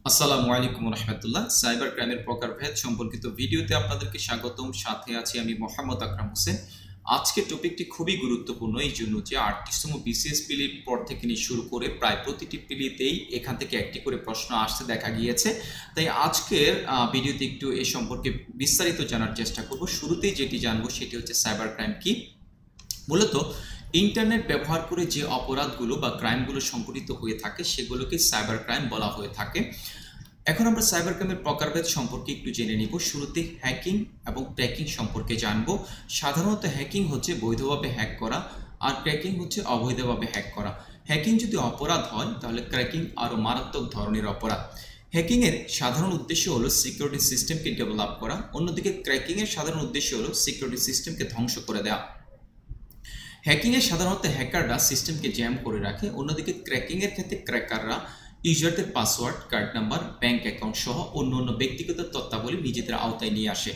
আসসালামু আলাইকুম রহমতুল্লাহ। সাইবার ক্রাইমের প্রকারভেদ সম্পর্কিত ভিডিওতে আপনাদেরকে স্বাগতম। সাথে আছি আমি মোহাম্মদ আকরাম হোসেন। আজকের টপিকটি খুবই গুরুত্বপূর্ণ এই জন্য যে 38তম বিসিএস পিলির পর থেকে নিয়ে শুরু করে প্রায় প্রতিটি পিলিতেই এখান থেকে একটি করে প্রশ্ন আসতে দেখা গিয়েছে। তাই আজকের ভিডিওতে একটু এ সম্পর্কে বিস্তারিত জানার চেষ্টা করব। শুরুতেই যেটি জানবো সেটি হচ্ছে সাইবার ক্রাইম কি। মূলত ইন্টারনেট ব্যবহার করে যে অপরাধগুলো বা ক্রাইমগুলো সংঘটিত হয়ে থাকে সেগুলোকে সাইবার ক্রাইম বলা হয়ে থাকে। এখন আমরা সাইবার ক্রাইমের প্রকারভেদ সম্পর্কে একটু জেনে নিব। শুরুতে হ্যাকিং এবং ক্র্যাকিং সম্পর্কে জানব। সাধারণত হ্যাকিং হচ্ছে বৈধভাবে হ্যাক করা, আর ক্র্যাকিং হচ্ছে অবৈধভাবে হ্যাক করা। হ্যাকিং যদি অপরাধ হয় তাহলে ক্র্যাকিং আরও মারাত্মক ধরনের অপরাধ। হ্যাকিংয়ের সাধারণ উদ্দেশ্য হলো সিকিউরিটি সিস্টেমকে ডেভেলপ করা, অন্যদিকে ক্র্যাকিংয়ের সাধারণ উদ্দেশ্য হলো সিকিউরিটি সিস্টেমকে ধ্বংস করে দেওয়া। হ্যাকিংয়ে সাধারণত হ্যাকাররা সিস্টেমকে জ্যাম করে রাখে, অন্যদিকে ক্র্যাকিংয়ের ক্ষেত্রে ক্র্যাকাররা ইউজারদের password, card number, bank account সহ অন্য ব্যক্তিগত তথ্যাবলী নিজেদের আওতায় নিয়ে আসে।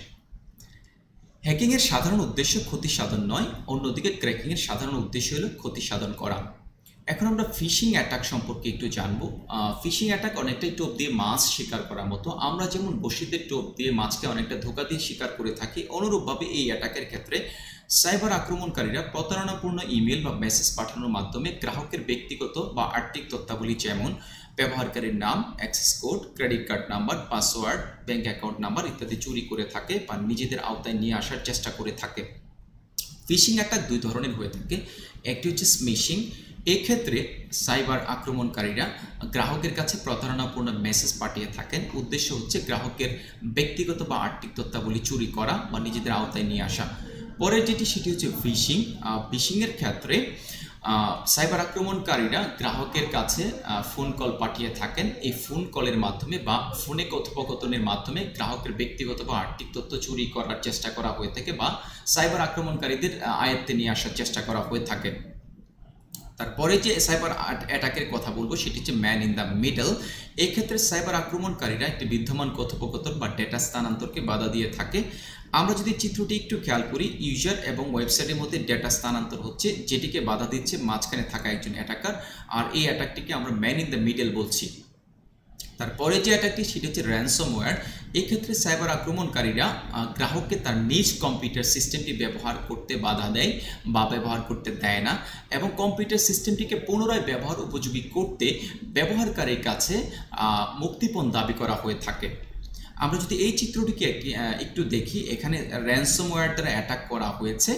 হ্যাকিংয়ের সাধারণ উদ্দেশ্য ক্ষতি সাধন নয়, অন্যদিকে ক্র্যাকিংয়ের সাধারণ উদ্দেশ্য হলো ক্ষতি সাধন করা। এখন আমরা ফিশিং অ্যাটাক সম্পর্কে একটু জানবো। ফিশিং অ্যাটাক অনেকটাই টোপ দিয়ে মাছ শিকার করার মতো। আমরা যেমন বশিদের টোপ দিয়ে মাছকে অনেকটা ধোঁকা দিয়ে শিকার করে থাকি, অনুরূপভাবে এই অ্যাটাকের ক্ষেত্রে সাইবার আক্রমণকারীরা প্রতারণাপূর্ণ ইমেল বা মেসেজ পাঠানোর মাধ্যমে গ্রাহকের ব্যক্তিগত বা আর্থিক তথ্যাবলী যেমন ব্যবহারকারীর নাম, access code, credit card number, password, bank account number ইত্যাদি চুরি করে থাকে বা নিজেদের আওতায় নিয়ে আসার চেষ্টা করে থাকে। ফিশিং অ্যাটাক দুই ধরনের হয়ে থাকে। একটি হচ্ছে স্মিশিং। এক্ষেত্রে সাইবার আক্রমণকারীরা গ্রাহকের কাছে প্রতারণাপূর্ণ মেসেজ পাঠিয়ে থাকেন, উদ্দেশ্য হচ্ছে গ্রাহকের ব্যক্তিগত বা আর্থিক তথ্যাবলী চুরি করা বা নিজেদের আওতায় নিয়ে আসা। পরের যেটি সেটি হচ্ছে ফিশিং। ফিশিংয়ের ক্ষেত্রে সাইবার আক্রমণকারীরা গ্রাহকের কাছে ফোন কল পাঠিয়ে থাকেন। এই ফোন কলের মাধ্যমে বা ফোনে কথোপকথনের মাধ্যমে গ্রাহকের ব্যক্তিগত বা আর্থিক তথ্য চুরি করার চেষ্টা করা হয়ে থাকে বা সাইবার আক্রমণকারীদের আয়ত্তে নিয়ে আসার চেষ্টা করা হয়ে থাকে। তারপরে যে সাইবার অ্যাটাকের কথা বলবো সেটি হচ্ছে ম্যান ইন দ্য মিডল। এই ক্ষেত্রে সাইবার আক্রমণকারীরা একটি বিদ্যমান কথোপকথন বা ডেটা স্থানান্তরকে বাধা দিয়ে থাকে। আমরা যদি চিত্রটি একটু খেয়াল করি, ইউজার এবং ওয়েবসাইটের মধ্যে ডেটা স্থানান্তর হচ্ছে, যেটিকে বাধা দিচ্ছে মাঝখানে থাকা একজন অ্যাটাকার, আর এই অ্যাটাকটিকে আমরা ম্যান ইন দ্য মিডল বলছি। তারপরে যে অ্যাটাকটি সেটি হচ্ছে র্যানসমওয়্যার। এক্ষেত্রে সাইবার আক্রমণকারীরা গ্রাহককে তার নিজ কম্পিউটার সিস্টেমটি ব্যবহার করতে বাধা দেয় বা ব্যবহার করতে দেয় না, এবং কম্পিউটার সিস্টেমটিকে পুনরায় ব্যবহার উপযোগী করতে ব্যবহারকারীর কাছে মুক্তিপণ দাবি করা হয়ে থাকে। আমরা যদি এই চিত্রটিকে একটু দেখি, এখানে র্যানসমওয়্যার দ্বারা অ্যাটাক করা হয়েছে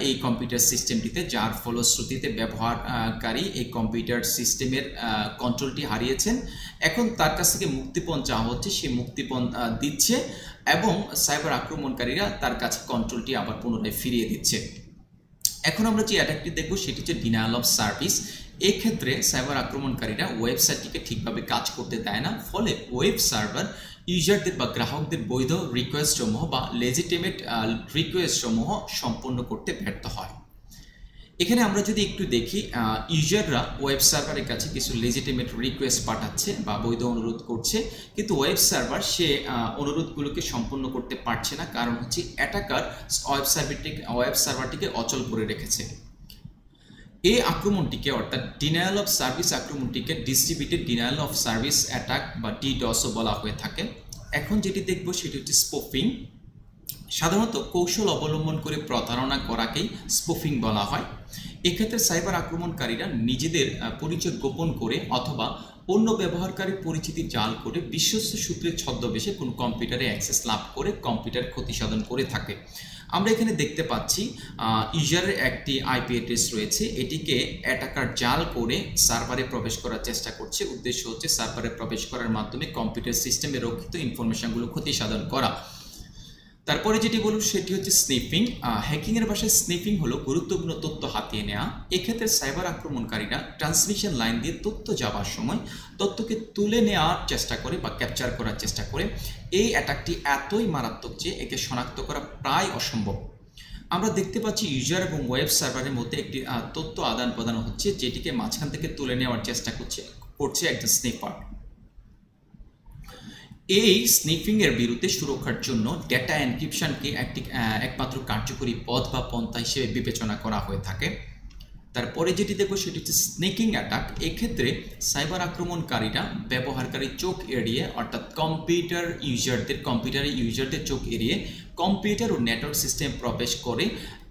এই কম্পিউটার সিস্টেমটিতে, যার ফলশ্রুতিতে ব্যবহারকারী এই কম্পিউটার সিস্টেমের কন্ট্রোলটি হারিয়েছেন। এখন তার কাছ থেকে মুক্তিপণ চাওয়া হচ্ছে, সে মুক্তিপণ দিচ্ছে এবং সাইবার আক্রমণকারীরা তার কাছে কন্ট্রোলটি আবার পুনরায় ফিরিয়ে দিচ্ছে। এখন আমরা যে অ্যাটাকটি দেখব সেটি হচ্ছে ডিনায়াল অফ সার্ভিস। এক্ষেত্রে সাইবার আক্রমণকারীরা ওয়েবসাইটটিকে ঠিকভাবে কাজ করতে দেয় না, ফলে ওয়েব সার্ভার ইউজারদের বা গ্রাহকদের বৈধ রিকোয়েস্ট সমূহ বা লেজিটিমেট রিকোয়েস্ট সমূহ সম্পন্ন করতে ব্যর্থ হয়। এখানে আমরা যদি একটু দেখি, ইউজাররা ওয়েব সার্ভারের কাছে কিছু লেজিটিমেট রিকোয়েস্ট পাঠাচ্ছে বা বৈধ অনুরোধ করছে, কিন্তু ওয়েব সার্ভার সে অনুরোধগুলোকে সম্পন্ন করতে পারছে না, কারণ হচ্ছে অ্যাটাকার ওয়েব সার্ভারটিকে অচল করে রেখেছে। এই আক্রমণটিকে অর্থাৎ ডিনায়াল অফ সার্ভিস আক্রমণটিকে distributed denial of service attack বা ডিডসও বলা হয়ে থাকে। এখন যেটি দেখব সেটি হচ্ছে স্পুফিং। সাধারণত কৌশল অবলম্বন করে প্রতারণা করাকেই স্পুফিং বলা হয়। এক্ষেত্রে সাইবার আক্রমণকারীরা নিজেদের পরিচয় গোপন করে অথবা অন্য ব্যবহারকারীর পরিচিতি জাল করে বিশ্বস্ত সূত্রের ছদ্মবেশে কোনো কম্পিউটারে অ্যাক্সেস লাভ করে কম্পিউটার ক্ষতি সাধন করে থাকে। আমরা এখানে দেখতে পাচ্ছি ইউজারের একটি আইপি অ্যাড্রেস রয়েছে, এটিকে অ্যাটাকার জাল করে সার্ভারে প্রবেশ করার চেষ্টা করছে। উদ্দেশ্য হচ্ছে সার্ভারে প্রবেশ করার মাধ্যমে কম্পিউটার সিস্টেমে রক্ষিত ইনফরমেশনগুলো ক্ষতি সাধন করা। তারপরে যেটি বলব সেটি হচ্ছে স্নিফিং। হ্যাকিংয়ের ভাষায় স্নিফিং হলো গুরুত্বপূর্ণ তথ্য হাতিয়ে নেওয়া। এক্ষেত্রে সাইবার আক্রমণকারীরা ট্রান্সমিশন লাইন দিয়ে তথ্য যাওয়ার সময় তথ্যকে তুলে নেওয়ার চেষ্টা করে বা ক্যাপচার করার চেষ্টা করে। এই অ্যাটাকটি এতই মারাত্মক যে একে শনাক্ত করা প্রায় অসম্ভব। আমরা দেখতে পাচ্ছি ইউজার এবং ওয়েব সার্ভারের মধ্যে একটি তথ্য আদান প্রদান হচ্ছে, যেটিকে মাঝখান থেকে তুলে নেওয়ার চেষ্টা করছে একজন স্নিপার। এই স্নিফিংয়ের বিরুদ্ধে সুরক্ষার জন্য ডেটা এনক্রিপশনকে একমাত্র কার্যকরী পথ বা পন্থা হিসেবে বিবেচনা করা হয়ে থাকে। তারপরে যেটি দেখবো সেটি হচ্ছে স্নেকিং অ্যাটাক। এক্ষেত্রে সাইবার আক্রমণকারীরা ব্যবহারকারীর চোখ এড়িয়ে, অর্থাৎ কম্পিউটারের ইউজারদের চোখ এড়িয়ে কম্পিউটার ও নেটওয়ার্ক সিস্টেমে প্রবেশ করে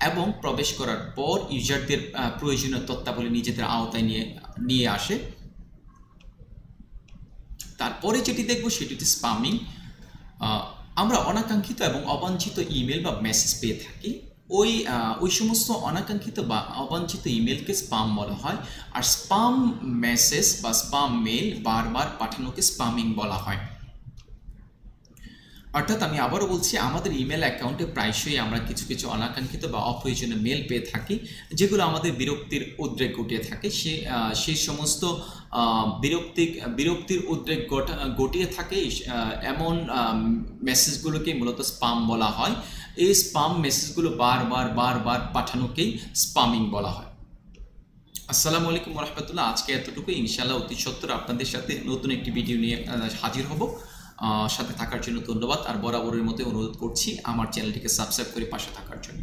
এবং প্রবেশ করার পর ইউজারদের প্রয়োজনীয় তথ্যাবলী নিজেদের আওতায় নিয়ে আসে। তারপরে যেটি দেখবো সেটি হচ্ছে স্পামিং। আমরা অনাকাঙ্ক্ষিত এবং অবাঞ্ছিত ইমেল বা মেসেজ পেয়ে থাকি। ওই সমস্ত অনাকাঙ্ক্ষিত বা অবাঞ্ছিত ইমেলকে স্পাম বলা হয়, আর স্পাম মেসেজ বা স্পাম মেল বারবার পাঠানোকে স্পামিং বলা হয়। অর্থাৎ আমি আবারও বলছি, আমাদের ইমেল অ্যাকাউন্টে প্রায়শই আমরা কিছু কিছু অনাকাঙ্ক্ষিত বা অপ্রয়োজনীয় মেল পেয়ে থাকি, যেগুলো আমাদের বিরক্তির উদ্রেক ঘটিয়ে থাকে। সেই সমস্ত বিরক্তির উদ্রেক ঘটিয়ে থাকে এমন মেসেজগুলোকে মূলত স্পাম বলা হয়। এই স্পাম মেসেজগুলো বারবার পাঠানোকেই স্পামিং বলা হয়। আসসালামু আলাইকুম রহমতুল্লাহ। আজকে এতটুকু। ইনশাআল্লাহ অতি সত্বর আপনাদের সাথে নতুন একটি ভিডিও নিয়ে হাজির হব। সাথে থাকার জন্য ধন্যবাদ। আর বরাবরের মতো অনুরোধ করছি আমার চ্যানেলটিকে সাবস্ক্রাইব করে পাশে থাকার জন্য।